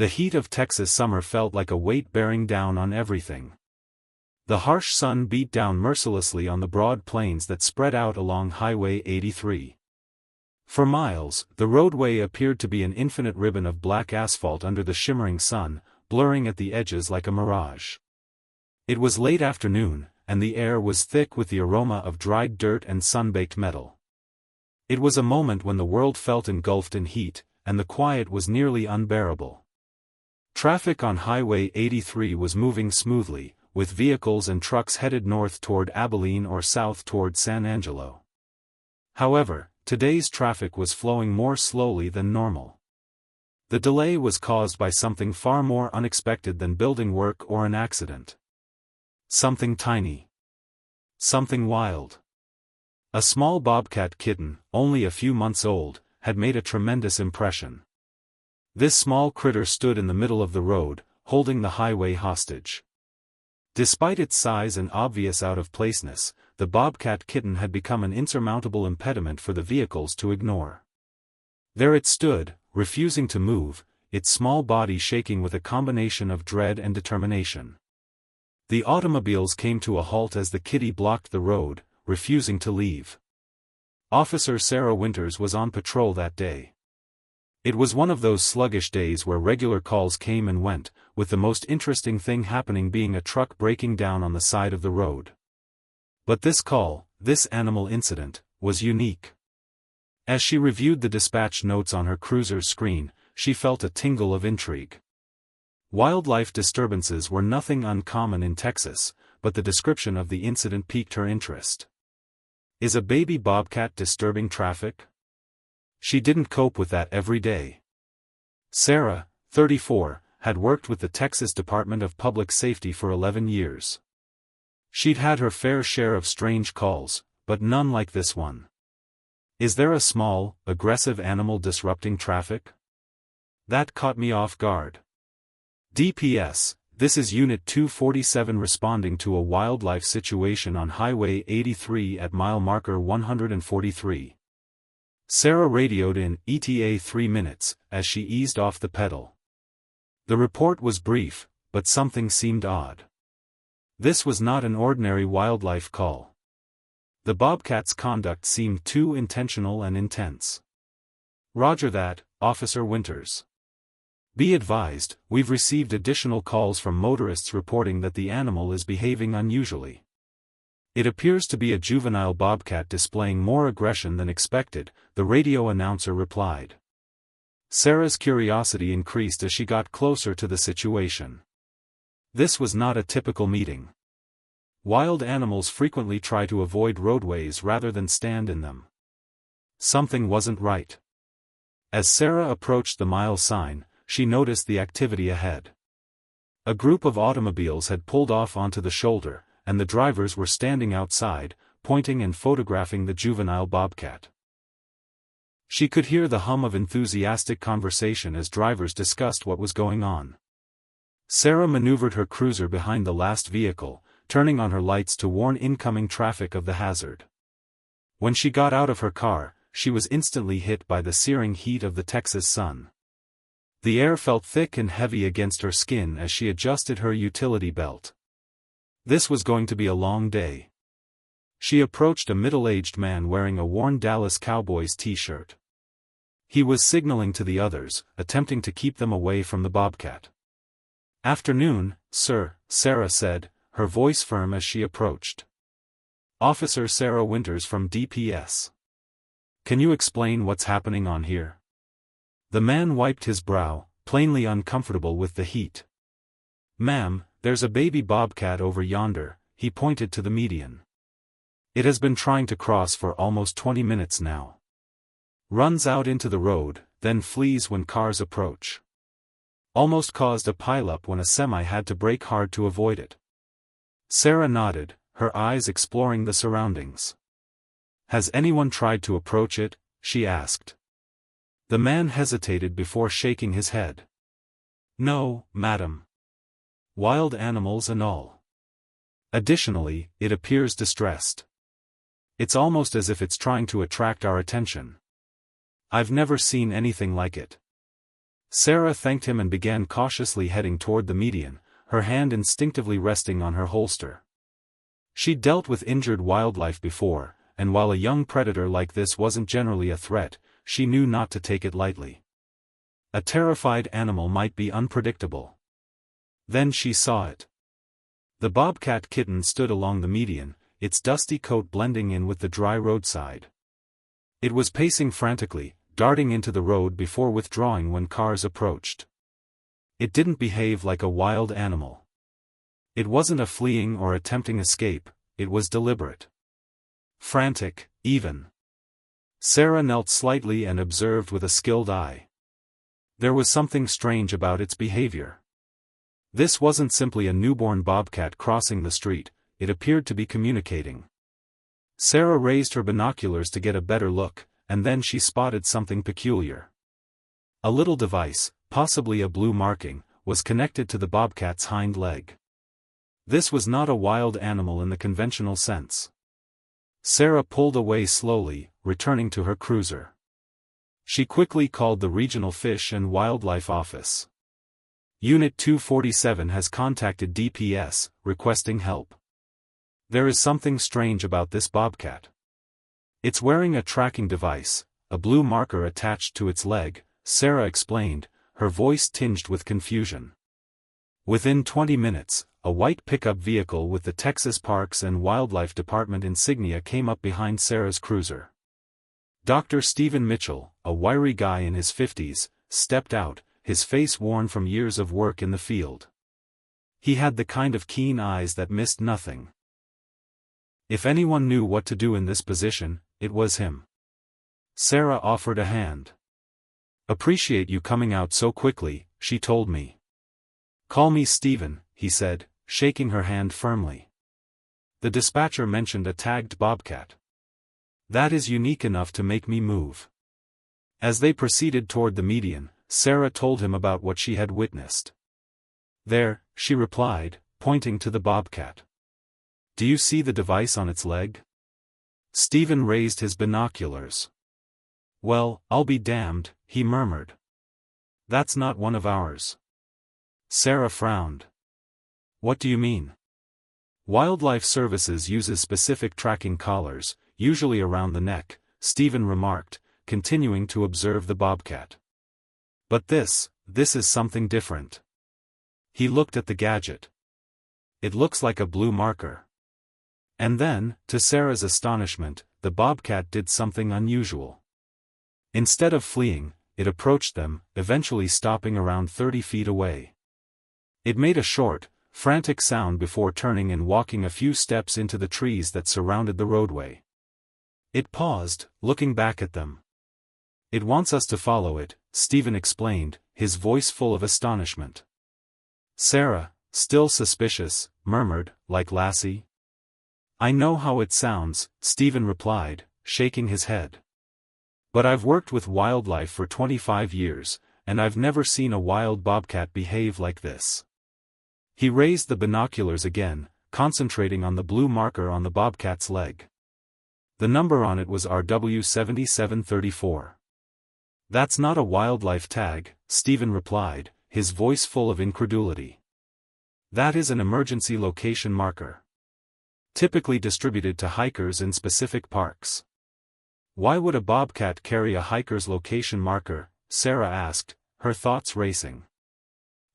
The heat of Texas summer felt like a weight bearing down on everything. The harsh sun beat down mercilessly on the broad plains that spread out along Highway 83. For miles, the roadway appeared to be an infinite ribbon of black asphalt under the shimmering sun, blurring at the edges like a mirage. It was late afternoon, and the air was thick with the aroma of dried dirt and sun-baked metal. It was a moment when the world felt engulfed in heat, and the quiet was nearly unbearable. Traffic on Highway 83 was moving smoothly, with vehicles and trucks headed north toward Abilene or south toward San Angelo. However, today's traffic was flowing more slowly than normal. The delay was caused by something far more unexpected than building work or an accident. Something tiny. Something wild. A small bobcat kitten, only a few months old, had made a tremendous impression. This small critter stood in the middle of the road, holding the highway hostage. Despite its size and obvious out-of-placeness, the bobcat kitten had become an insurmountable impediment for the vehicles to ignore. There it stood, refusing to move, its small body shaking with a combination of dread and determination. The automobiles came to a halt as the kitty blocked the road, refusing to leave. Officer Sarah Winters was on patrol that day. It was one of those sluggish days where regular calls came and went, with the most interesting thing happening being a truck breaking down on the side of the road. But this call, this animal incident, was unique. As she reviewed the dispatch notes on her cruiser's screen, she felt a tingle of intrigue. Wildlife disturbances were nothing uncommon in Texas, but the description of the incident piqued her interest. Is a baby bobcat disturbing traffic? She didn't cope with that every day. Sarah, 34, had worked with the Texas Department of Public Safety for 11 years. She'd had her fair share of strange calls, but none like this one. Is there a small, aggressive animal disrupting traffic? That caught me off guard. DPS, this is Unit 247 responding to a wildlife situation on Highway 83 at mile marker 143. Sarah radioed in ETA 3 minutes, as she eased off the pedal. The report was brief, but something seemed odd. This was not an ordinary wildlife call. The bobcat's conduct seemed too intentional and intense. Roger that, Officer Winters. Be advised, we've received additional calls from motorists reporting that the animal is behaving unusually. It appears to be a juvenile bobcat displaying more aggression than expected, the radio announcer replied. Sarah's curiosity increased as she got closer to the situation. This was not a typical meeting. Wild animals frequently try to avoid roadways rather than stand in them. Something wasn't right. As Sarah approached the mile sign, she noticed the activity ahead. A group of automobiles had pulled off onto the shoulder, and the drivers were standing outside, pointing and photographing the juvenile bobcat. She could hear the hum of enthusiastic conversation as drivers discussed what was going on. Sarah maneuvered her cruiser behind the last vehicle, turning on her lights to warn incoming traffic of the hazard. When she got out of her car, she was instantly hit by the searing heat of the Texas sun. The air felt thick and heavy against her skin as she adjusted her utility belt. This was going to be a long day. She approached a middle-aged man wearing a worn Dallas Cowboys t-shirt. He was signaling to the others, attempting to keep them away from the bobcat. "Afternoon, sir," Sarah said, her voice firm as she approached. "Officer Sarah Winters from DPS. Can you explain what's happening on here?" The man wiped his brow, plainly uncomfortable with the heat. "Ma'am, there's a baby bobcat over yonder," he pointed to the median. "It has been trying to cross for almost 20 minutes now. Runs out into the road, then flees when cars approach. Almost caused a pileup when a semi had to brake hard to avoid it." Sarah nodded, her eyes exploring the surroundings. "Has anyone tried to approach it?" she asked. The man hesitated before shaking his head. "No, madam. Wild animals and all. Additionally, it appears distressed. It's almost as if it's trying to attract our attention. I've never seen anything like it." Sarah thanked him and began cautiously heading toward the median, her hand instinctively resting on her holster. She'd dealt with injured wildlife before, and while a young predator like this wasn't generally a threat, she knew not to take it lightly. A terrified animal might be unpredictable. Then she saw it. The bobcat kitten stood along the median, its dusty coat blending in with the dry roadside. It was pacing frantically, darting into the road before withdrawing when cars approached. It didn't behave like a wild animal. It wasn't a fleeing or attempting escape, it was deliberate. Frantic, even. Sarah knelt slightly and observed with a skilled eye. There was something strange about its behavior. This wasn't simply a newborn bobcat crossing the street, it appeared to be communicating. Sarah raised her binoculars to get a better look, and then she spotted something peculiar. A little device, possibly a blue marking, was connected to the bobcat's hind leg. This was not a wild animal in the conventional sense. Sarah pulled away slowly, returning to her cruiser. She quickly called the Regional Fish and Wildlife Office. Unit 247 has contacted DPS, requesting help. There is something strange about this bobcat. It's wearing a tracking device, a blue marker attached to its leg, Sarah explained, her voice tinged with confusion. Within 20 minutes, a white pickup vehicle with the Texas Parks and Wildlife Department insignia came up behind Sarah's cruiser. Dr. Stephen Mitchell, a wiry guy in his 50s, stepped out, his face worn from years of work in the field. He had the kind of keen eyes that missed nothing. If anyone knew what to do in this position, it was him. Sarah offered a hand. "Appreciate you coming out so quickly," she told me. "Call me Stephen," he said, shaking her hand firmly. The dispatcher mentioned a tagged bobcat. "That is unique enough to make me move." As they proceeded toward the median, Sarah told him about what she had witnessed. "There," she replied, pointing to the bobcat. "Do you see the device on its leg?" Stephen raised his binoculars. "Well, I'll be damned," he murmured. "That's not one of ours." Sarah frowned. "What do you mean?" "Wildlife Services uses specific tracking collars, usually around the neck," Stephen remarked, continuing to observe the bobcat. "But this is something different." He looked at the gadget. "It looks like a blue marker." And then, to Sarah's astonishment, the bobcat did something unusual. Instead of fleeing, it approached them, eventually stopping around 30 feet away. It made a short, frantic sound before turning and walking a few steps into the trees that surrounded the roadway. It paused, looking back at them. "It wants us to follow it," Stephen explained, his voice full of astonishment. Sarah, still suspicious, murmured, "Like Lassie?" "I know how it sounds," Stephen replied, shaking his head. "But I've worked with wildlife for 25 years, and I've never seen a wild bobcat behave like this." He raised the binoculars again, concentrating on the blue marker on the bobcat's leg. The number on it was RW7734. "That's not a wildlife tag," Stephen replied, his voice full of incredulity. "That is an emergency location marker. Typically distributed to hikers in specific parks." "Why would a bobcat carry a hiker's location marker?" Sarah asked, her thoughts racing.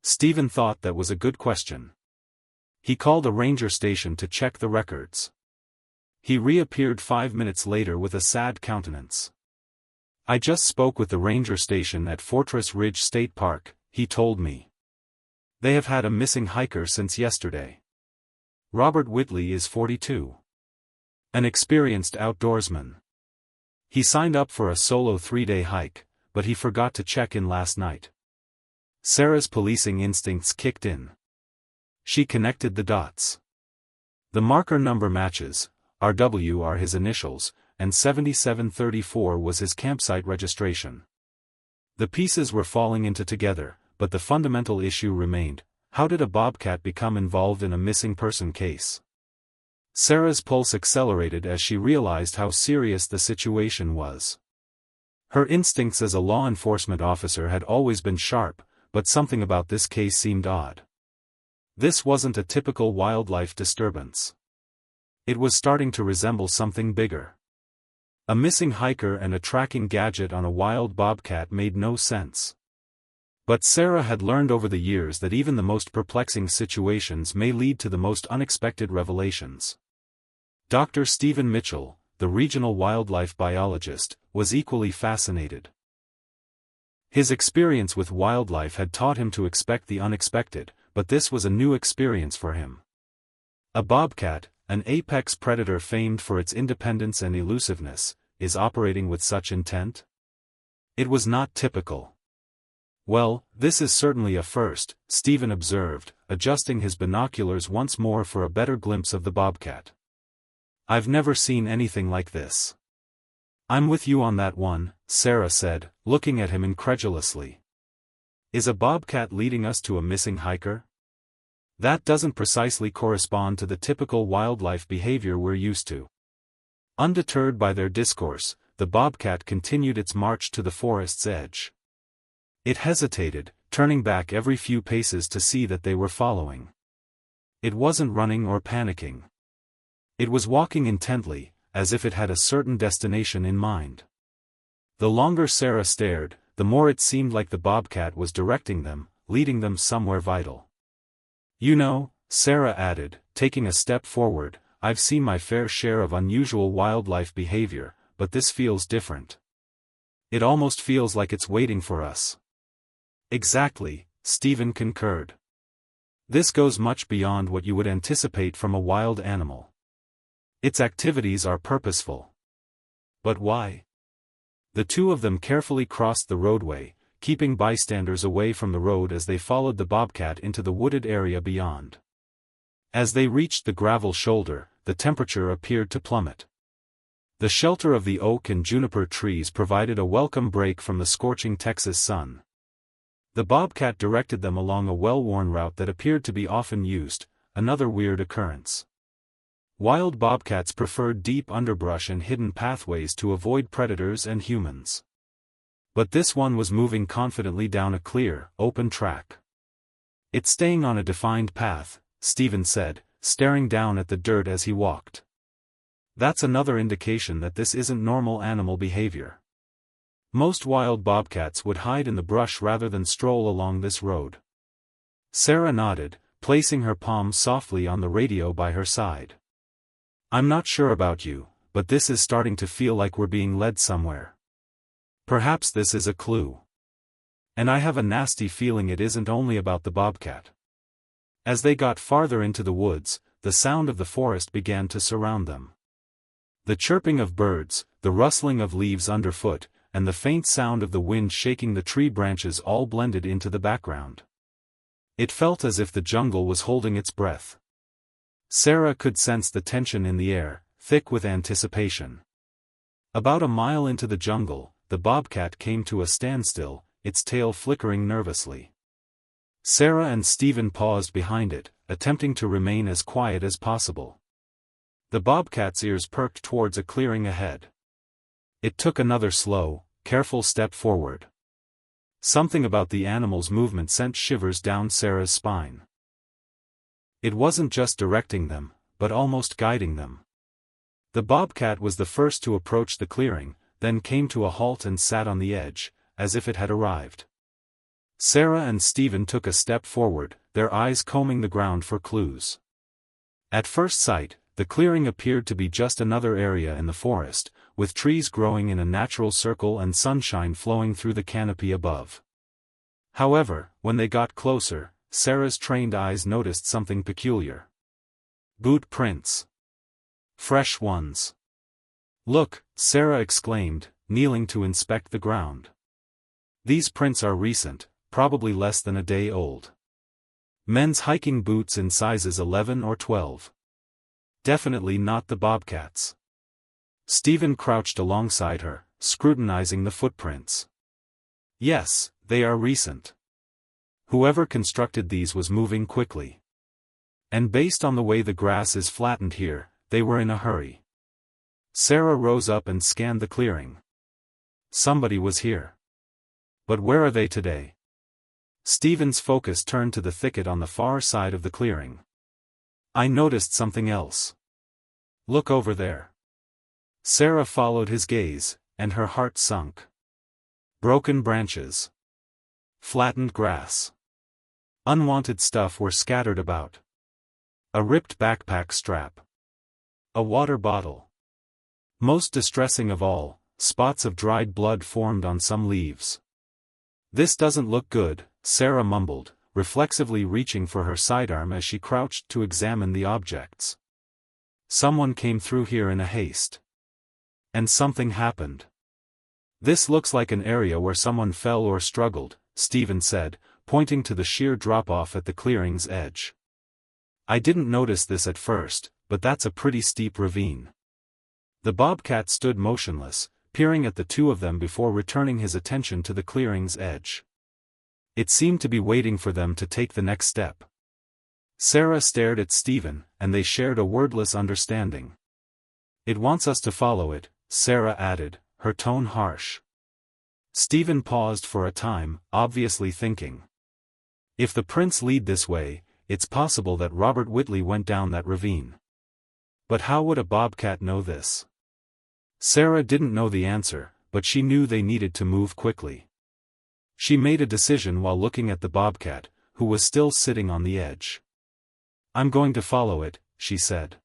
Stephen thought that was a good question. He called a ranger station to check the records. He reappeared 5 minutes later with a sad countenance. "I just spoke with the ranger station at Fortress Ridge State Park," he told me. "They have had a missing hiker since yesterday. Robert Whitley is 42. An experienced outdoorsman. He signed up for a solo 3-day hike, but he forgot to check in last night." Sarah's policing instincts kicked in. She connected the dots. The marker number matches, RW are his initials, and 7734 was his campsite registration. The pieces were falling into together, but the fundamental issue remained: how did a bobcat become involved in a missing person case? Sarah's pulse accelerated as she realized how serious the situation was. Her instincts as a law enforcement officer had always been sharp, but something about this case seemed odd. This wasn't a typical wildlife disturbance. It was starting to resemble something bigger. A missing hiker and a tracking gadget on a wild bobcat made no sense. But Sarah had learned over the years that even the most perplexing situations may lead to the most unexpected revelations. Dr. Stephen Mitchell, the regional wildlife biologist, was equally fascinated. His experience with wildlife had taught him to expect the unexpected, but this was a new experience for him. A bobcat, an apex predator famed for its independence and elusiveness, is operating with such intent? It was not typical. Well, this is certainly a first, Stephen observed, adjusting his binoculars once more for a better glimpse of the bobcat. I've never seen anything like this. I'm with you on that one, Sarah said, looking at him incredulously. Is a bobcat leading us to a missing hiker? That doesn't precisely correspond to the typical wildlife behavior we're used to. Undeterred by their discourse, the bobcat continued its march to the forest's edge. It hesitated, turning back every few paces to see that they were following. It wasn't running or panicking. It was walking intently, as if it had a certain destination in mind. The longer Sarah stared, the more it seemed like the bobcat was directing them, leading them somewhere vital. You know, Sarah added, taking a step forward, I've seen my fair share of unusual wildlife behavior, but this feels different. It almost feels like it's waiting for us. Exactly, Stephen concurred. This goes much beyond what you would anticipate from a wild animal. Its activities are purposeful. But why? The two of them carefully crossed the roadway, keeping bystanders away from the road as they followed the bobcat into the wooded area beyond. As they reached the gravel shoulder, the temperature appeared to plummet. The shelter of the oak and juniper trees provided a welcome break from the scorching Texas sun. The bobcat directed them along a well-worn route that appeared to be often used, another weird occurrence. Wild bobcats preferred deep underbrush and hidden pathways to avoid predators and humans. But this one was moving confidently down a clear, open track. It's staying on a defined path, Stephen said, staring down at the dirt as he walked. That's another indication that this isn't normal animal behavior. Most wild bobcats would hide in the brush rather than stroll along this road. Sarah nodded, placing her palm softly on the radio by her side. I'm not sure about you, but this is starting to feel like we're being led somewhere. Perhaps this is a clue. And I have a nasty feeling it isn't only about the bobcat. As they got farther into the woods, the sound of the forest began to surround them. The chirping of birds, the rustling of leaves underfoot, and the faint sound of the wind shaking the tree branches all blended into the background. It felt as if the jungle was holding its breath. Sarah could sense the tension in the air, thick with anticipation. About a mile into the jungle, the bobcat came to a standstill, its tail flickering nervously. Sarah and Stephen paused behind it, attempting to remain as quiet as possible. The bobcat's ears perked towards a clearing ahead. It took another slow, careful step forward. Something about the animal's movement sent shivers down Sarah's spine. It wasn't just directing them, but almost guiding them. The bobcat was the first to approach the clearing, then came to a halt and sat on the edge, as if it had arrived. Sarah and Stephen took a step forward, their eyes combing the ground for clues. At first sight, the clearing appeared to be just another area in the forest, with trees growing in a natural circle and sunshine flowing through the canopy above. However, when they got closer, Sarah's trained eyes noticed something peculiar. Boot prints. Fresh ones. Look, Sarah exclaimed, kneeling to inspect the ground. These prints are recent, probably less than a day old. Men's hiking boots in sizes 11 or 12. Definitely not the bobcats. Stephen crouched alongside her, scrutinizing the footprints. Yes, they are recent. Whoever constructed these was moving quickly. And based on the way the grass is flattened here, they were in a hurry. Sarah rose up and scanned the clearing. Somebody was here. But where are they today? Stephen's focus turned to the thicket on the far side of the clearing. I noticed something else. Look over there. Sarah followed his gaze, and her heart sunk. Broken branches. Flattened grass. Unwanted stuff were scattered about. A ripped backpack strap. A water bottle. Most distressing of all, spots of dried blood formed on some leaves. This doesn't look good, Sarah mumbled, reflexively reaching for her sidearm as she crouched to examine the objects. Someone came through here in a haste. And something happened. This looks like an area where someone fell or struggled, Stephen said, pointing to the sheer drop-off at the clearing's edge. I didn't notice this at first, but that's a pretty steep ravine. The bobcat stood motionless, peering at the two of them before returning his attention to the clearing's edge. It seemed to be waiting for them to take the next step. Sarah stared at Stephen, and they shared a wordless understanding. It wants us to follow it, Sarah added, her tone harsh. Stephen paused for a time, obviously thinking. If the prints lead this way, it's possible that Robert Whitley went down that ravine. But how would a bobcat know this? Sarah didn't know the answer, but she knew they needed to move quickly. She made a decision while looking at the bobcat, who was still sitting on the edge. I'm going to follow it, she said.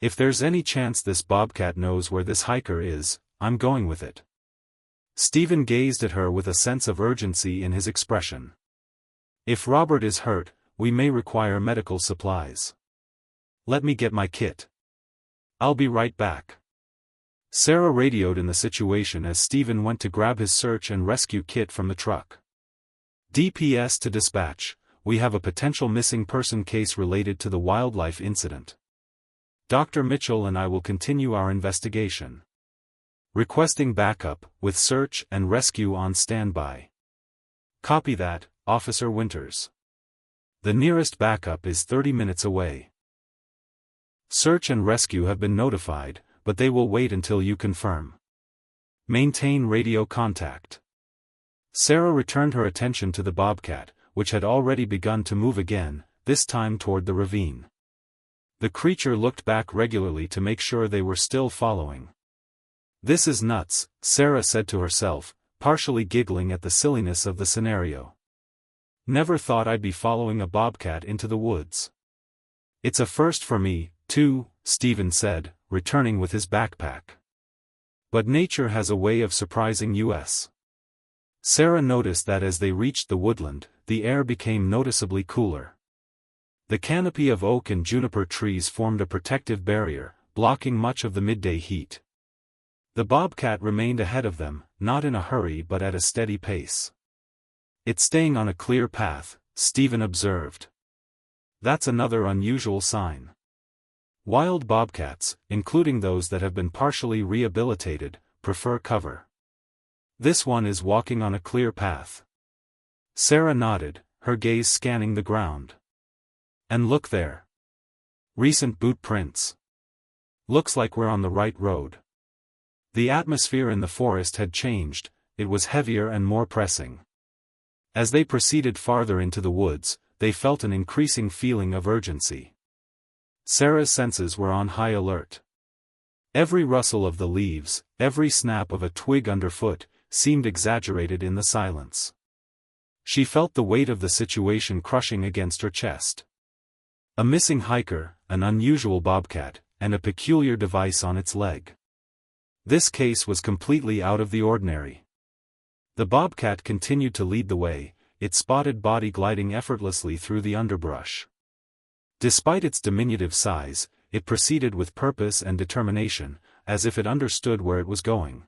If there's any chance this bobcat knows where this hiker is, I'm going with it. Stephen gazed at her with a sense of urgency in his expression. If Robert is hurt, we may require medical supplies. Let me get my kit. I'll be right back. Sarah radioed in the situation as Stephen went to grab his search and rescue kit from the truck. DPS to dispatch, we have a potential missing person case related to the wildlife incident. Dr. Mitchell and I will continue our investigation. Requesting backup, with search and rescue on standby. Copy that, Officer Winters. The nearest backup is 30 minutes away. Search and rescue have been notified, but they will wait until you confirm. Maintain radio contact. Sarah returned her attention to the bobcat, which had already begun to move again, this time toward the ravine. The creature looked back regularly to make sure they were still following. This is nuts, Sarah said to herself, partially giggling at the silliness of the scenario. Never thought I'd be following a bobcat into the woods. It's a first for me, too, Stephen said, returning with his backpack. But nature has a way of surprising us. Sarah noticed that as they reached the woodland, the air became noticeably cooler. The canopy of oak and juniper trees formed a protective barrier, blocking much of the midday heat. The bobcat remained ahead of them, not in a hurry but at a steady pace. It's staying on a clear path, Stephen observed. That's another unusual sign. Wild bobcats, including those that have been partially rehabilitated, prefer cover. This one is walking on a clear path. Sarah nodded, her gaze scanning the ground. And look there. Recent boot prints. Looks like we're on the right road. The atmosphere in the forest had changed, it was heavier and more pressing. As they proceeded farther into the woods, they felt an increasing feeling of urgency. Sarah's senses were on high alert. Every rustle of the leaves, every snap of a twig underfoot, seemed exaggerated in the silence. She felt the weight of the situation crushing against her chest. A missing hiker, an unusual bobcat, and a peculiar device on its leg. This case was completely out of the ordinary. The bobcat continued to lead the way, its spotted body gliding effortlessly through the underbrush. Despite its diminutive size, it proceeded with purpose and determination, as if it understood where it was going.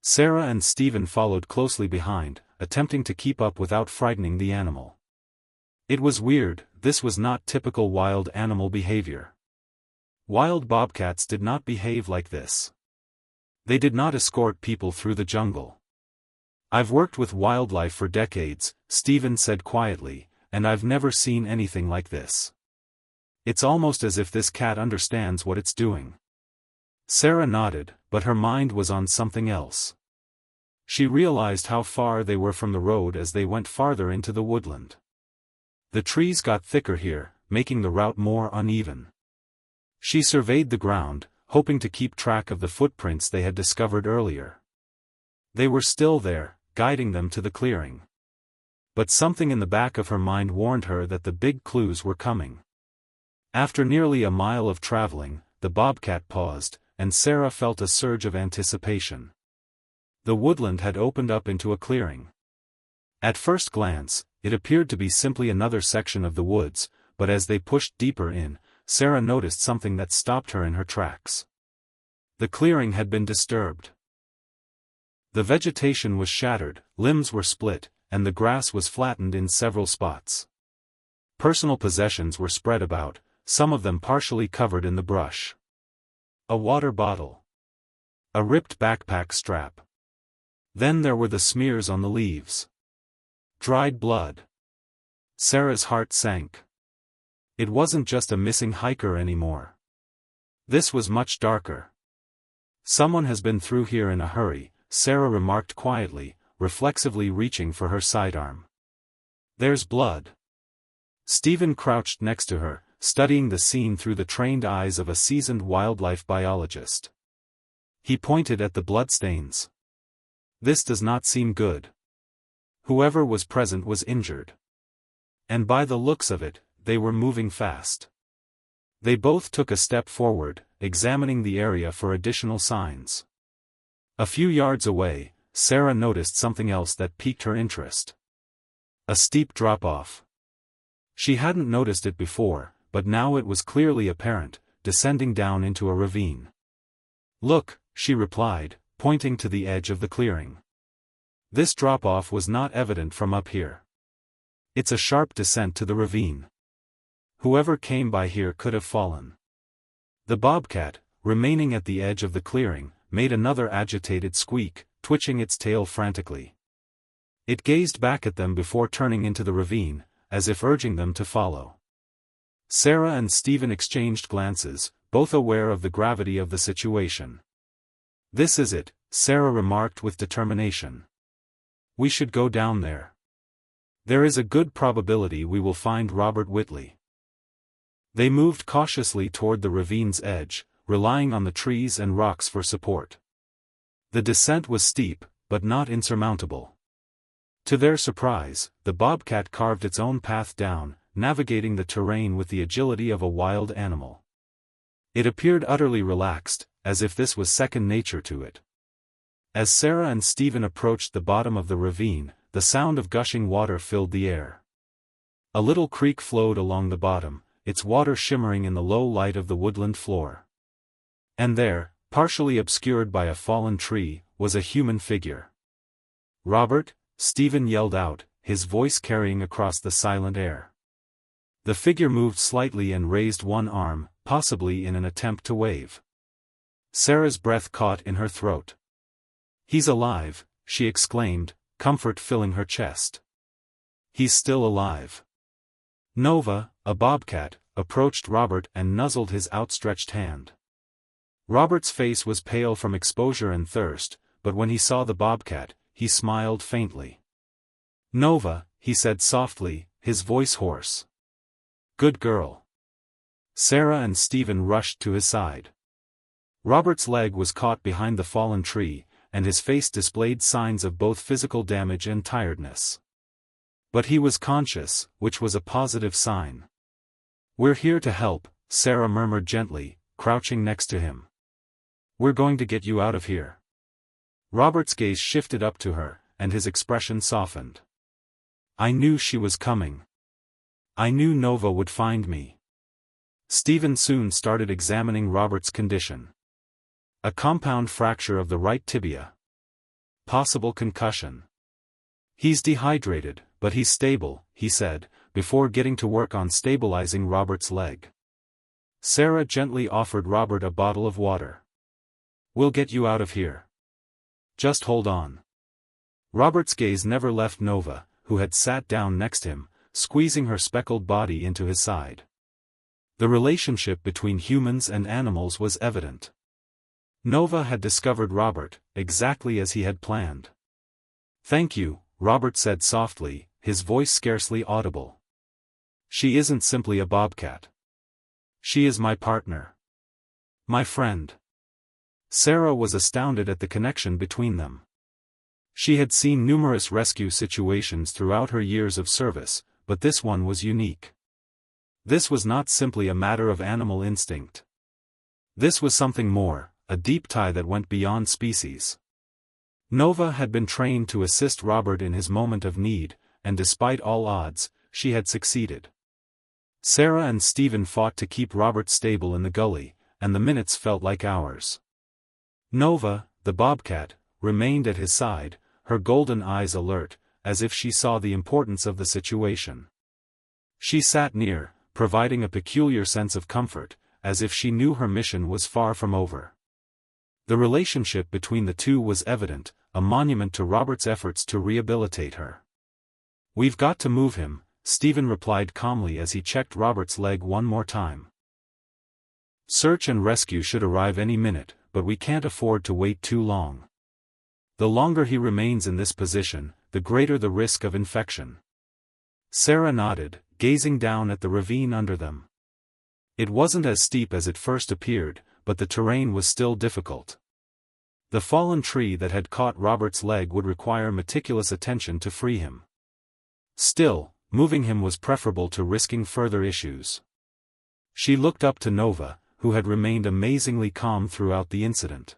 Sarah and Stephen followed closely behind, attempting to keep up without frightening the animal. It was weird, this was not typical wild animal behavior. Wild bobcats did not behave like this. They did not escort people through the jungle. I've worked with wildlife for decades, Stephen said quietly, and I've never seen anything like this. It's almost as if this cat understands what it's doing. Sarah nodded, but her mind was on something else. She realized how far they were from the road as they went farther into the woodland. The trees got thicker here, making the route more uneven. She surveyed the ground, hoping to keep track of the footprints they had discovered earlier. They were still there, guiding them to the clearing. But something in the back of her mind warned her that the big clues were coming. After nearly a mile of traveling, the Bobcat paused, and Sarah felt a surge of anticipation. The woodland had opened up into a clearing. At first glance, it appeared to be simply another section of the woods, but as they pushed deeper in, Sarah noticed something that stopped her in her tracks. The clearing had been disturbed. The vegetation was shattered, limbs were split, and the grass was flattened in several spots. Personal possessions were spread about, some of them partially covered in the brush. A water bottle. A ripped backpack strap. Then there were the smears on the leaves. Dried blood. Sarah's heart sank. It wasn't just a missing hiker anymore. This was much darker. Someone has been through here in a hurry, Sarah remarked quietly, reflexively reaching for her sidearm. There's blood. Stephen crouched next to her, studying the scene through the trained eyes of a seasoned wildlife biologist. He pointed at the bloodstains. This does not seem good. Whoever was present was injured. And by the looks of it, they were moving fast. They both took a step forward, examining the area for additional signs. A few yards away, Sarah noticed something else that piqued her interest. A steep drop-off. She hadn't noticed it before, but now it was clearly apparent, descending down into a ravine. Look, she replied, pointing to the edge of the clearing. This drop-off was not evident from up here. It's a sharp descent to the ravine. Whoever came by here could have fallen. The bobcat, remaining at the edge of the clearing, made another agitated squeak, twitching its tail frantically. It gazed back at them before turning into the ravine, as if urging them to follow. Sarah and Stephen exchanged glances, both aware of the gravity of the situation. This is it, Sarah remarked with determination. We should go down there. There is a good probability we will find Robert Whitley. They moved cautiously toward the ravine's edge, relying on the trees and rocks for support. The descent was steep, but not insurmountable. To their surprise, the bobcat carved its own path down, navigating the terrain with the agility of a wild animal. It appeared utterly relaxed, as if this was second nature to it. As Sarah and Stephen approached the bottom of the ravine, the sound of gushing water filled the air. A little creek flowed along the bottom, its water shimmering in the low light of the woodland floor. And there, partially obscured by a fallen tree, was a human figure. Robert, Stephen yelled out, his voice carrying across the silent air. The figure moved slightly and raised one arm, possibly in an attempt to wave. Sarah's breath caught in her throat. He's alive, she exclaimed, comfort filling her chest. He's still alive. Nova, a bobcat, approached Robert and nuzzled his outstretched hand. Robert's face was pale from exposure and thirst, but when he saw the bobcat, he smiled faintly. Nova, he said softly, his voice hoarse. Good girl. Sarah and Stephen rushed to his side. Robert's leg was caught behind the fallen tree, and his face displayed signs of both physical damage and tiredness. But he was conscious, which was a positive sign. We're here to help, Sarah murmured gently, crouching next to him. We're going to get you out of here. Robert's gaze shifted up to her, and his expression softened. I knew she was coming. I knew Nova would find me. Stephen soon started examining Robert's condition. A compound fracture of the right tibia. Possible concussion. He's dehydrated, but he's stable, he said, before getting to work on stabilizing Robert's leg. Sarah gently offered Robert a bottle of water. We'll get you out of here. Just hold on. Robert's gaze never left Nova, who had sat down next to him, squeezing her speckled body into his side. The relationship between humans and animals was evident. Nova had discovered Robert, exactly as he had planned. Thank you, Robert said softly, his voice scarcely audible. She isn't simply a bobcat. She is my partner. My friend. Sarah was astounded at the connection between them. She had seen numerous rescue situations throughout her years of service, but this one was unique. This was not simply a matter of animal instinct. This was something more, a deep tie that went beyond species. Nova had been trained to assist Robert in his moment of need, and despite all odds, she had succeeded. Sarah and Stephen fought to keep Robert stable in the gully, and the minutes felt like hours. Nova, the bobcat, remained at his side, her golden eyes alert, as if she saw the importance of the situation. She sat near, providing a peculiar sense of comfort, as if she knew her mission was far from over. The relationship between the two was evident, a monument to Robert's efforts to rehabilitate her. "We've got to move him," Stephen replied calmly as he checked Robert's leg one more time. "Search and rescue should arrive any minute, but we can't afford to wait too long. The longer he remains in this position, the greater the risk of infection." Sarah nodded, gazing down at the ravine under them. It wasn't as steep as it first appeared, but the terrain was still difficult. The fallen tree that had caught Robert's leg would require meticulous attention to free him. Still, moving him was preferable to risking further issues. She looked up to Nova, who had remained amazingly calm throughout the incident.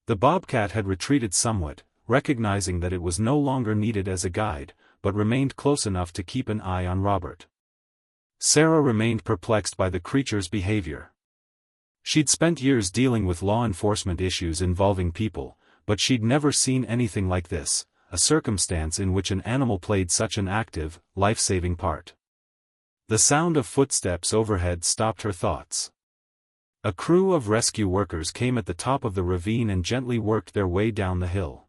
The bobcat had retreated somewhat, recognizing that it was no longer needed as a guide, but remained close enough to keep an eye on Robert. Sarah remained perplexed by the creature's behavior. She'd spent years dealing with law enforcement issues involving people, but she'd never seen anything like this, a circumstance in which an animal played such an active, life-saving part. The sound of footsteps overhead stopped her thoughts. A crew of rescue workers came at the top of the ravine and gently worked their way down the hill.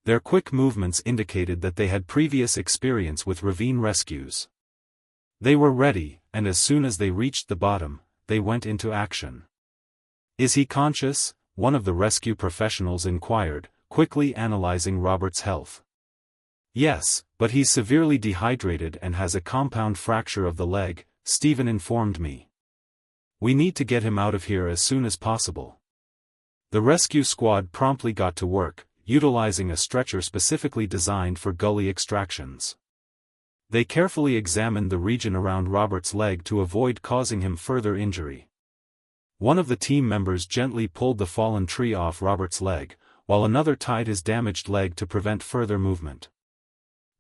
Their quick movements indicated that they had previous experience with ravine rescues. They were ready, and as soon as they reached the bottom, they went into action. "Is he conscious?" one of the rescue professionals inquired, quickly analyzing Robert's health. "Yes, but he's severely dehydrated and has a compound fracture of the leg," Stephen informed me. "We need to get him out of here as soon as possible." The rescue squad promptly got to work, utilizing a stretcher specifically designed for gully extractions. They carefully examined the region around Robert's leg to avoid causing him further injury. One of the team members gently pulled the fallen tree off Robert's leg, while another tied his damaged leg to prevent further movement.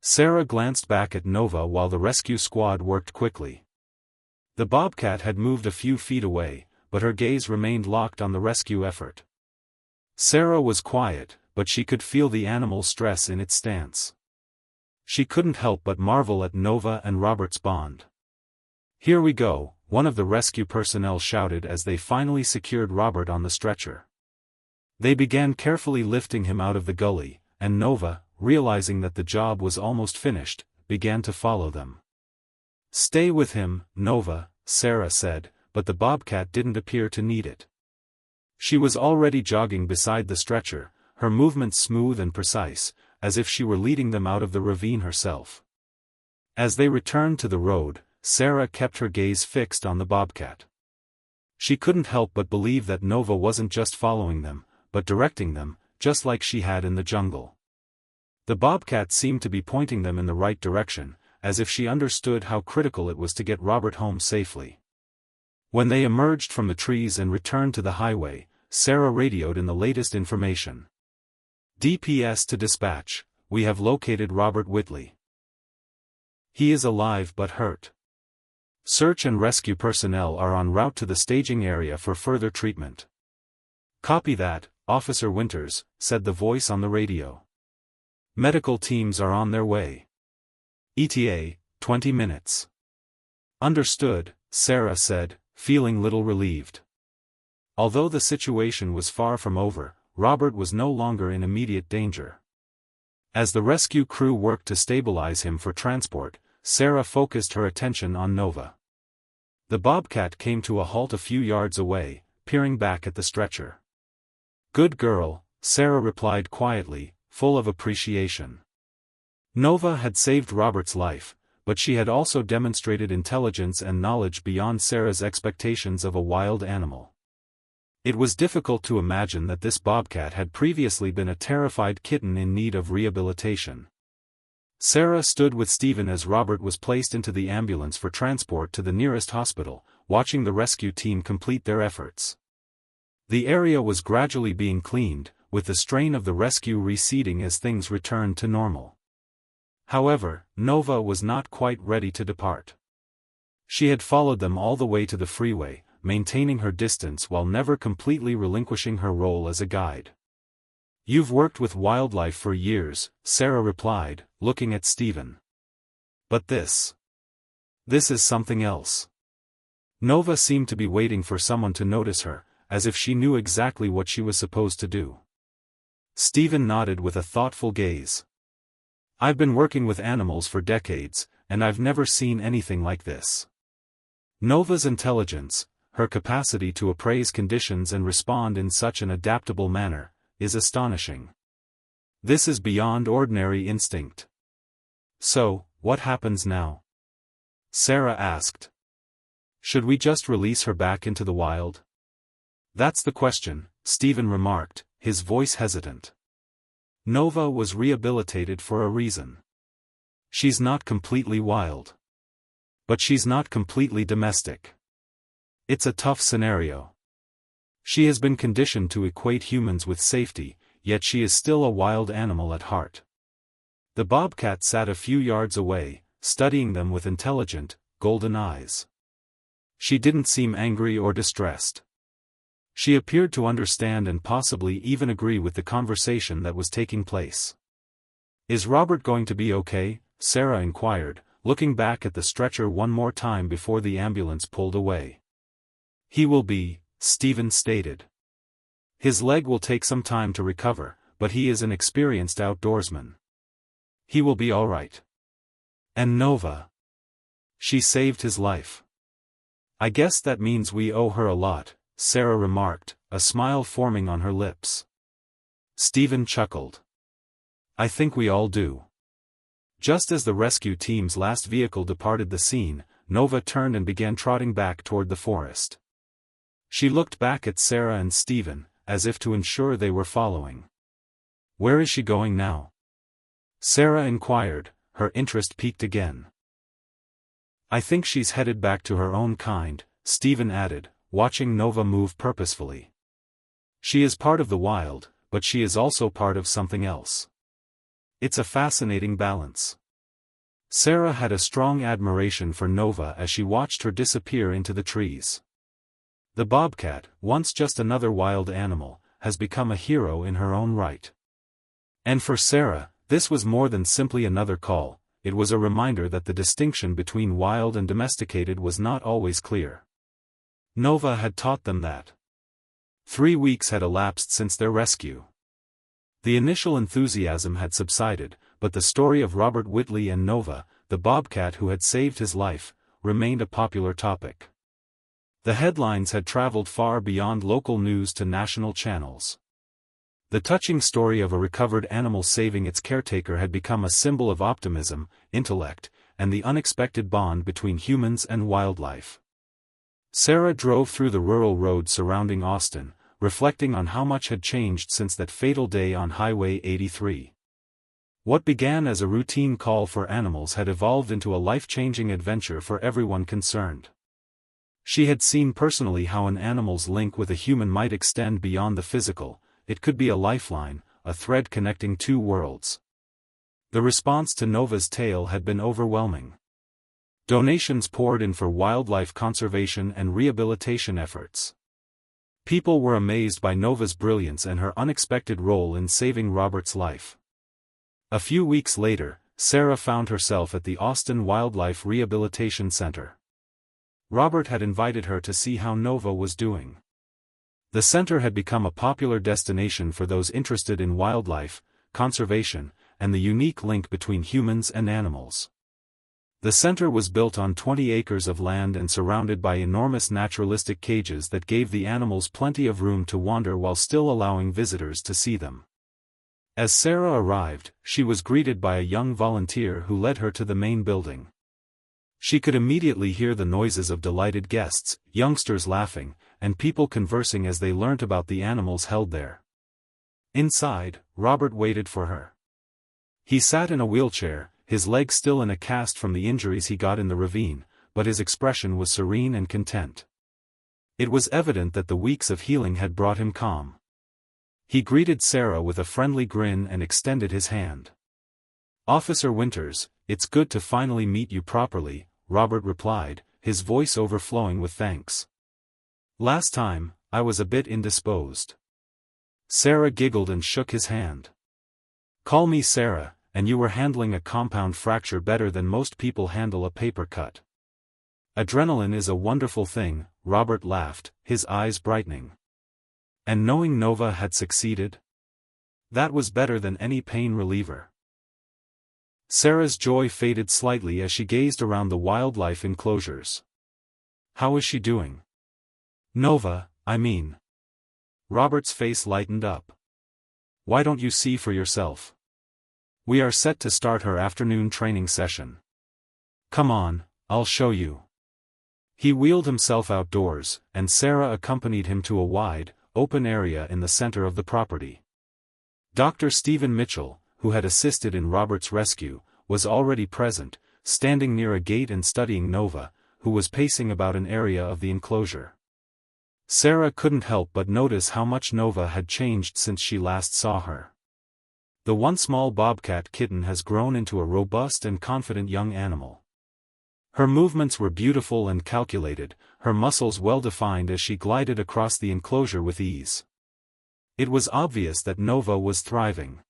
Sarah glanced back at Nova while the rescue squad worked quickly. The bobcat had moved a few feet away, but her gaze remained locked on the rescue effort. Sarah was quiet, but she could feel the animal's stress in its stance. She couldn't help but marvel at Nova and Robert's bond. "Here we go," one of the rescue personnel shouted as they finally secured Robert on the stretcher. They began carefully lifting him out of the gully, and Nova, realizing that the job was almost finished, began to follow them. "Stay with him, Nova," Sarah said, but the bobcat didn't appear to need it. She was already jogging beside the stretcher, her movements smooth and precise, as if she were leading them out of the ravine herself. As they returned to the road, Sarah kept her gaze fixed on the bobcat. She couldn't help but believe that Nova wasn't just following them, but directing them, just like she had in the jungle. The bobcat seemed to be pointing them in the right direction, as if she understood how critical it was to get Robert home safely. When they emerged from the trees and returned to the highway, Sarah radioed in the latest information. "DPS to dispatch, we have located Robert Whitley. He is alive but hurt. Search and rescue personnel are en route to the staging area for further treatment." "Copy that, Officer Winters," said the voice on the radio. "Medical teams are on their way. ETA, 20 minutes. "Understood," Sarah said, feeling little relieved. Although the situation was far from over, Robert was no longer in immediate danger. As the rescue crew worked to stabilize him for transport, Sarah focused her attention on Nova. The bobcat came to a halt a few yards away, peering back at the stretcher. "Good girl," Sarah replied quietly, full of appreciation. Nova had saved Robert's life, but she had also demonstrated intelligence and knowledge beyond Sarah's expectations of a wild animal. It was difficult to imagine that this bobcat had previously been a terrified kitten in need of rehabilitation. Sarah stood with Stephen as Robert was placed into the ambulance for transport to the nearest hospital, watching the rescue team complete their efforts. The area was gradually being cleaned, with the strain of the rescue receding as things returned to normal. However, Nova was not quite ready to depart. She had followed them all the way to the freeway, maintaining her distance while never completely relinquishing her role as a guide. "You've worked with wildlife for years," Sarah replied, looking at Stephen. "But this is something else." Nova seemed to be waiting for someone to notice her, as if she knew exactly what she was supposed to do. Stephen nodded with a thoughtful gaze. "I've been working with animals for decades, and I've never seen anything like this." Nova's intelligence, her capacity to appraise conditions and respond in such an adaptable manner, is astonishing. This is beyond ordinary instinct. "So, what happens now?" Sarah asked. "Should we just release her back into the wild?" "That's the question," Stephen remarked, his voice hesitant. "Nova was rehabilitated for a reason. She's not completely wild. But she's not completely domestic. It's a tough scenario. She has been conditioned to equate humans with safety, yet she is still a wild animal at heart." The bobcat sat a few yards away, studying them with intelligent, golden eyes. She didn't seem angry or distressed. She appeared to understand and possibly even agree with the conversation that was taking place. "Is Robert going to be okay?" Sarah inquired, looking back at the stretcher one more time before the ambulance pulled away. "He will be," Stephen stated. "His leg will take some time to recover, but he is an experienced outdoorsman. He will be all right." "And Nova? She saved his life. I guess that means we owe her a lot," Sarah remarked, a smile forming on her lips. Stephen chuckled. "I think we all do." Just as the rescue team's last vehicle departed the scene, Nova turned and began trotting back toward the forest. She looked back at Sarah and Stephen, as if to ensure they were following. "Where is she going now?" Sarah inquired, her interest piqued again. "I think she's headed back to her own kind," Stephen added, watching Nova move purposefully. "She is part of the wild, but she is also part of something else. It's a fascinating balance." Sarah had a strong admiration for Nova as she watched her disappear into the trees. The bobcat, once just another wild animal, has become a hero in her own right. And for Sarah, this was more than simply another call, it was a reminder that the distinction between wild and domesticated was not always clear. Nova had taught them that. 3 weeks had elapsed since their rescue. The initial enthusiasm had subsided, but the story of Robert Whitley and Nova, the bobcat who had saved his life, remained a popular topic. The headlines had traveled far beyond local news to national channels. The touching story of a recovered animal saving its caretaker had become a symbol of optimism, intellect, and the unexpected bond between humans and wildlife. Sarah drove through the rural roads surrounding Austin, reflecting on how much had changed since that fatal day on Highway 83. What began as a routine call for animals had evolved into a life-changing adventure for everyone concerned. She had seen personally how an animal's link with a human might extend beyond the physical. It could be a lifeline, a thread connecting two worlds. The response to Nova's tale had been overwhelming. Donations poured in for wildlife conservation and rehabilitation efforts. People were amazed by Nova's brilliance and her unexpected role in saving Robert's life. A few weeks later, Sarah found herself at the Austin Wildlife Rehabilitation Center. Robert had invited her to see how Nova was doing. The center had become a popular destination for those interested in wildlife, conservation, and the unique link between humans and animals. The center was built on 20 acres of land and surrounded by enormous naturalistic cages that gave the animals plenty of room to wander while still allowing visitors to see them. As Sarah arrived, she was greeted by a young volunteer who led her to the main building. She could immediately hear the noises of delighted guests, youngsters laughing, and people conversing as they learnt about the animals held there. Inside, Robert waited for her. He sat in a wheelchair, his leg still in a cast from the injuries he got in the ravine, but his expression was serene and content. It was evident that the weeks of healing had brought him calm. He greeted Sarah with a friendly grin and extended his hand. "Officer Winters, it's good to finally meet you properly," Robert replied, his voice overflowing with thanks. "Last time, I was a bit indisposed." Sarah giggled and shook his hand. "Call me Sarah, and you were handling a compound fracture better than most people handle a paper cut." "Adrenaline is a wonderful thing," Robert laughed, his eyes brightening. "And knowing Nova had succeeded? That was better than any pain reliever." Sarah's joy faded slightly as she gazed around the wildlife enclosures. "How is she doing?" "Nova, I mean." Robert's face lightened up. "Why don't you see for yourself? We are set to start her afternoon training session. Come on, I'll show you." He wheeled himself outdoors, and Sarah accompanied him to a wide, open area in the center of the property. Dr. Stephen Mitchell, who had assisted in Robert's rescue, was already present, standing near a gate and studying Nova, who was pacing about an area of the enclosure. Sarah couldn't help but notice how much Nova had changed since she last saw her. The once small Bobcat kitten has grown into a robust and confident young animal. Her movements were beautiful and calculated, her muscles well-defined as she glided across the enclosure with ease. It was obvious that Nova was thriving.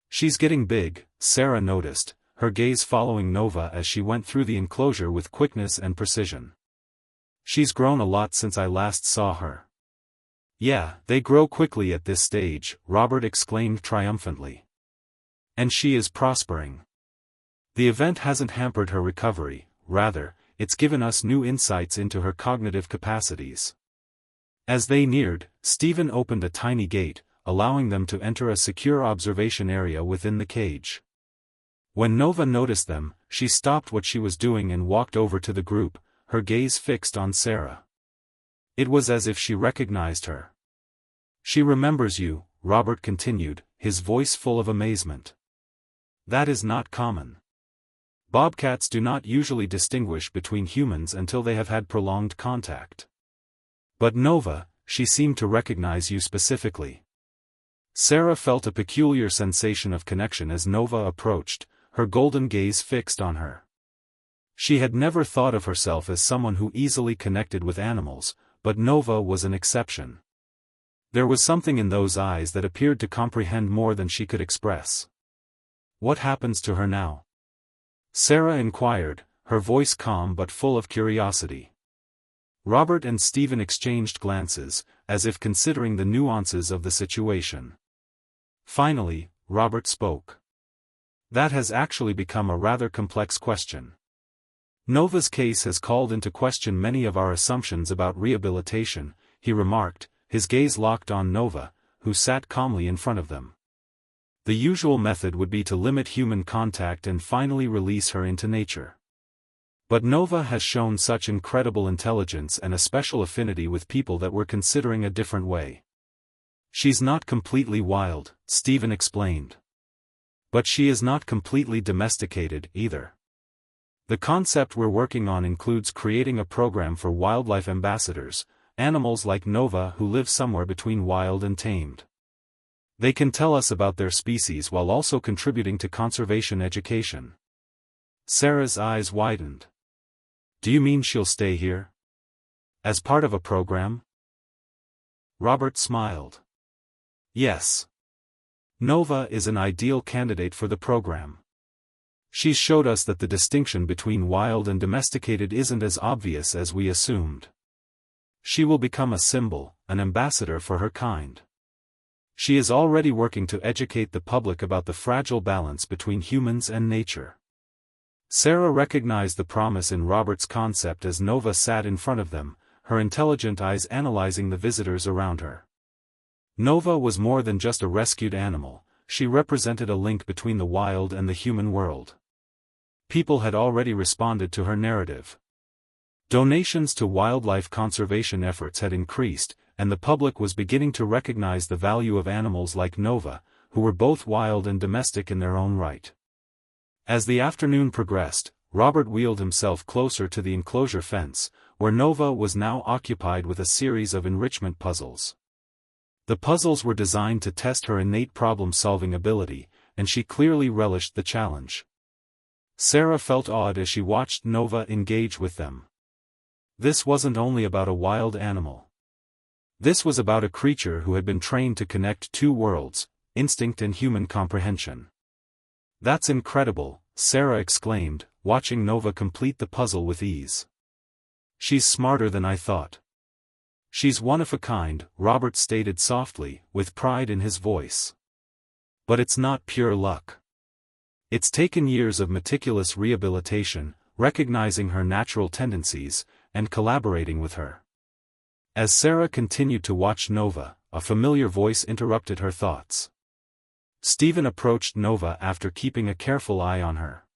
"She's getting big," Sarah noticed, her gaze following Nova as she went through the enclosure with quickness and precision. "She's grown a lot since I last saw her." "Yeah, they grow quickly at this stage," Robert exclaimed triumphantly. "And she is prospering. The event hasn't hampered her recovery, rather, it's given us new insights into her cognitive capacities." As they neared, Stephen opened a tiny gate, allowing them to enter a secure observation area within the cage. When Nova noticed them, she stopped what she was doing and walked over to the group, her gaze fixed on Sarah. It was as if she recognized her. "She remembers you," Robert continued, his voice full of amazement. "That is not common. Bobcats do not usually distinguish between humans until they have had prolonged contact. But Nova, she seemed to recognize you specifically." Sarah felt a peculiar sensation of connection as Nova approached, her golden gaze fixed on her. She had never thought of herself as someone who easily connected with animals, but Nova was an exception. There was something in those eyes that appeared to comprehend more than she could express. "What happens to her now?" Sarah inquired, her voice calm but full of curiosity. Robert and Stephen exchanged glances, as if considering the nuances of the situation. Finally, Robert spoke. "That has actually become a rather complex question. Nova's case has called into question many of our assumptions about rehabilitation," he remarked, his gaze locked on Nova, who sat calmly in front of them. "The usual method would be to limit human contact and finally release her into nature. But Nova has shown such incredible intelligence and a special affinity with people that we're considering a different way. She's not completely wild," Stephen explained. "But she is not completely domesticated, either. The concept we're working on includes creating a program for wildlife ambassadors, animals like Nova who live somewhere between wild and tamed. They can tell us about their species while also contributing to conservation education." Sarah's eyes widened. "Do you mean she'll stay here? As part of a program?" Robert smiled. "Yes. Nova is an ideal candidate for the program. She's showed us that the distinction between wild and domesticated isn't as obvious as we assumed. She will become a symbol, an ambassador for her kind. She is already working to educate the public about the fragile balance between humans and nature." Sarah recognized the promise in Robert's concept as Nova sat in front of them, her intelligent eyes analyzing the visitors around her. Nova was more than just a rescued animal, she represented a link between the wild and the human world. People had already responded to her narrative. Donations to wildlife conservation efforts had increased, and the public was beginning to recognize the value of animals like Nova, who were both wild and domestic in their own right. As the afternoon progressed, Robert wheeled himself closer to the enclosure fence, where Nova was now occupied with a series of enrichment puzzles. The puzzles were designed to test her innate problem-solving ability, and she clearly relished the challenge. Sarah felt awed as she watched Nova engage with them. This wasn't only about a wild animal. This was about a creature who had been trained to connect two worlds, instinct and human comprehension. "That's incredible," Sarah exclaimed, watching Nova complete the puzzle with ease. "She's smarter than I thought." "She's one of a kind," Robert stated softly, with pride in his voice. "But it's not pure luck. It's taken years of meticulous rehabilitation, recognizing her natural tendencies, and collaborating with her." As Sarah continued to watch Nova, a familiar voice interrupted her thoughts. Stephen approached Nova after keeping a careful eye on her.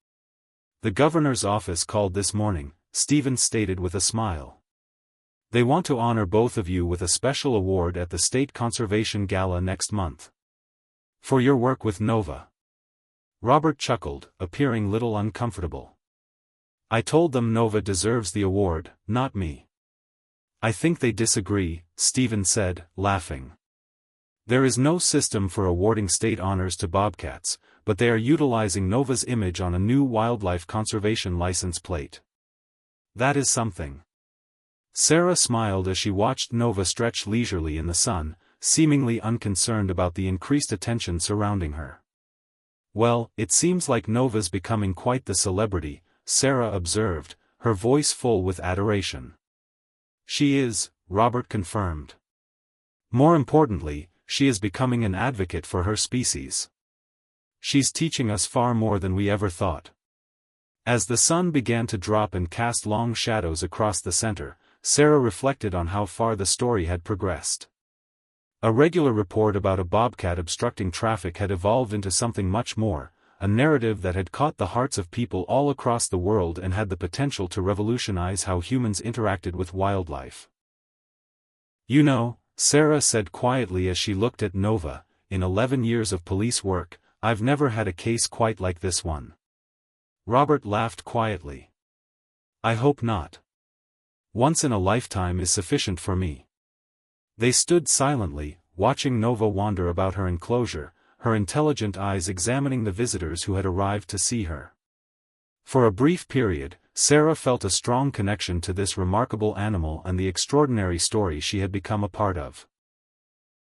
"The governor's office called this morning," Stephen stated with a smile. "They want to honor both of you with a special award at the State Conservation Gala next month. For your work with Nova." Robert chuckled, appearing little uncomfortable. "I told them Nova deserves the award, not me." "I think they disagree," Stephen said, laughing. "There is no system for awarding state honors to bobcats, but they are utilizing Nova's image on a new wildlife conservation license plate. That is something." Sarah smiled as she watched Nova stretch leisurely in the sun, seemingly unconcerned about the increased attention surrounding her. "Well, it seems like Nova's becoming quite the celebrity," Sarah observed, her voice full with adoration. "She is," Robert confirmed. "More importantly, she is becoming an advocate for her species. She's teaching us far more than we ever thought." As the sun began to drop and cast long shadows across the center, Sarah reflected on how far the story had progressed. A regular report about a bobcat obstructing traffic had evolved into something much more, a narrative that had caught the hearts of people all across the world and had the potential to revolutionize how humans interacted with wildlife. "You know," Sarah said quietly as she looked at Nova, "in 11 years of police work, I've never had a case quite like this one." Robert laughed quietly. "I hope not. Once in a lifetime is sufficient for me." They stood silently, watching Nova wander about her enclosure, her intelligent eyes examining the visitors who had arrived to see her. For a brief period, Sarah felt a strong connection to this remarkable animal and the extraordinary story she had become a part of.